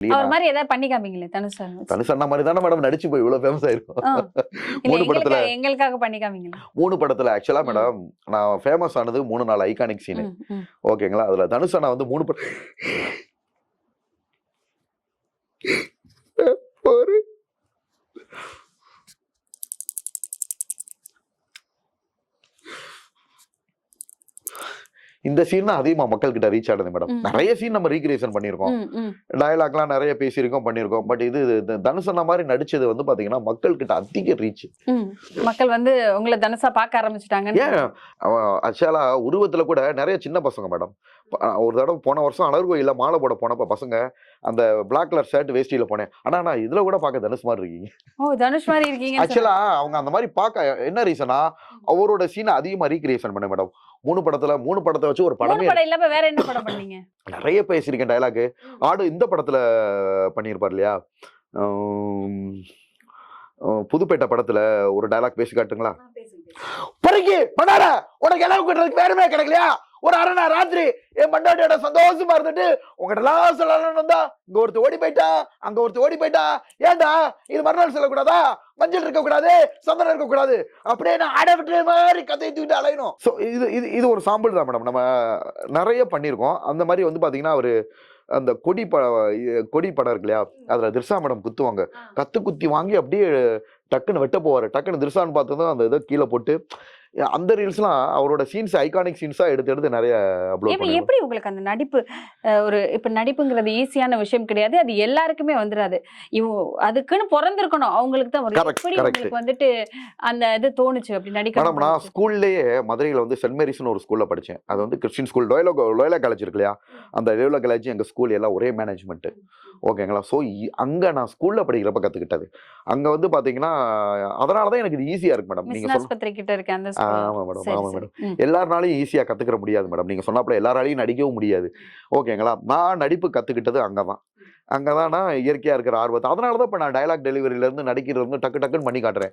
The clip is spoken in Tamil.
அவர் மாதிரி ஏதாவது பண்ணி காமிங்களே தனுஷ் சார் வச்சு. தனுஷ் அண்ணா மாதிரி தானே மேடம் நடிச்சு போய் இவ்வளவு ஃபேமஸ் ஆயிருக்கும். இல்ல, 3 படத்துல எங்களுக்காக பண்ணி காமிங்களா? 3 படத்துல ஆக்சுவலா மேடம் நான் ஃபேமஸ் ஆனது 3-4 ஐகானிக் சீன். ஓகேங்களா? அதுல தனுஷ் அண்ணா வந்து 3 படம் ஒரு இந்த சீன் தான் அதிகமா மக்கள் கிட்ட ரீச் ஆனது மேடம். நிறைய சீன் நம்ம ரீக்ரியேஷன் பண்ணிருக்கோம், டயலாக்லாம் நிறைய பேசியிருக்கோம், பண்ணிருக்கோம். பட் இது தனுஷ் அண்ணா மாதிரி நடிச்சது வந்து பாத்தீங்கன்னா மக்கள் கிட்ட அதிக ரீச். மக்கள் வந்து உங்களை தனுஷா பார்க்க ஆரம்பிச்சுட்டாங்க. ஏன் ஆக்சுவலா உருவத்துல கூட நிறைய சின்ன பசங்க மேடம். ஒரு தடவை போன வருஷம் அலர்கோயில மாலை போட போனப்ப பசங்க அந்த பிளாக் கலர் ஷர்ட் வேஷ்டியில போனேன். ஆனா நான் இதுல கூட பார்க்க தனுஷ் மாதிரி இருக்கீங்க. ஓ, தனுஷ் மாதிரி இருக்கீங்க. ஆக்சுவலா அவங்க அந்த மாதிரி பார்க்க என்ன ரீசனா, அவரோட சீனை அதிகமா ரீக்ரியேஷன் பண்ண மேடம். 3 படத்தை வச்சு ஒரு படமே இல்லாம வேற என்ன படம் பண்ணீங்க? நிறைய பேசியிருக்கேன் டயலாக். ஆடு இந்த படத்துல பண்ணியிருப்பார் இல்லையா, புதுப்பேட்டை படத்துல ஒரு டயலாக் பேசி காட்டுங்களா? பறக்கி பண்ணாட உனக்கு எல்லாம் கூட்டுறதுக்கு வேறுமே கிடைக்கலையா? ஒரு அரை நாள் ராத்திரி என் பண்டாட்டியோட சந்தோஷமா இருந்துட்டு உங்ககிட்ட எல்லாம் சொல்லணும்னு வந்தா இங்க ஒருத்தர் ஓடி போயிட்டா, அங்க ஒருத்தர் ஓடி போயிட்டா. ஏன்டா இது மறுநாள் சொல்லக்கூடாதா? மஞ்சள் இருக்க கூடாது, சந்தனம் இருக்க கூடாது, அப்படியே நான் ஆட விட்டு மாதிரி கதையை தூக்கிட்டு அலையணும். ஸோ இது ஒரு சாம்பிள் தான் மேடம். நம்ம நிறைய பண்ணியிருக்கோம். அந்த மாதிரி வந்து பாத்தீங்கன்னா அவரு அந்த கொடி படம் இருக்கு இல்லையா, அதுல திர்சா மேடம் குத்துவாங்க. குத்தி வாங்கி அப்படியே டக்குன்னு வெட்ட போவாரு. டக்குன்னு திர்சான்னு பார்த்ததும் அந்த இதை கீழே போட்டு அந்த ரீல்ஸ்லாம் அவரோட சீன்ஸ் ஐகானிக் சீன்ஸா எடுத்து நிறைய அப்லோட் பண்ணுவாங்க. எப்படி உங்களுக்கு அந்த நடிப்பு இப்ப நடிப்புங்கிறது ஈஸியான விஷயம் கிடையாது, அது எல்லாருக்குமே வந்துடாது. அதுக்குன்னு பிறந்திருக்கணும், அவங்களுக்கு தான் வரும். எப்படி உங்களுக்கு வந்துட்டு அந்த இது தோணுச்சு அப்படி நடிக்க? மேடம் நான் ஸ்கூல்லயே மதுரையில வந்து சென்ட் மேரிஸ்னு ஒரு ஸ்கூல்ல படிச்சேன். அது வந்து கிறிஸ்டின் ஸ்கூல். லோயலா காலேஜ் இருக்கு இல்லையா, அந்த லோயலா காலேஜ் எங்க ஸ்கூல் எல்லாம் ஒரே மேனேஜ்மெண்ட். ஓகேங்களா? ஸோ அங்க நான் ஸ்கூல்ல படிக்கிறப்ப கத்துக்கிட்டது. அங்க வந்து பாத்தீங்கன்னா அதனாலதான் எனக்கு இது ஈஸியா இருக்கு மேடம். நீங்க ஆஸ்பத்திரி கிட்ட இருக்க அந்த ஆமா மேடம். எல்லாருனாலையும் ஈஸியா கத்துக்கிற முடியாது மேடம். நீங்க சொன்னாப்புல எல்லாராலையும் நடிக்கவும் முடியாது. ஓகேங்களா? நான் நடிப்பு கத்துக்கிட்டது அங்கதான் நான் இயற்கையா இருக்கிற ஆர்வத்தை. அதனாலதான் இப்ப நான் டயலாக் டெலிவரியில இருந்து நடிக்கிறது வந்து டக்குன்னு பண்ணி காட்டுறேன்.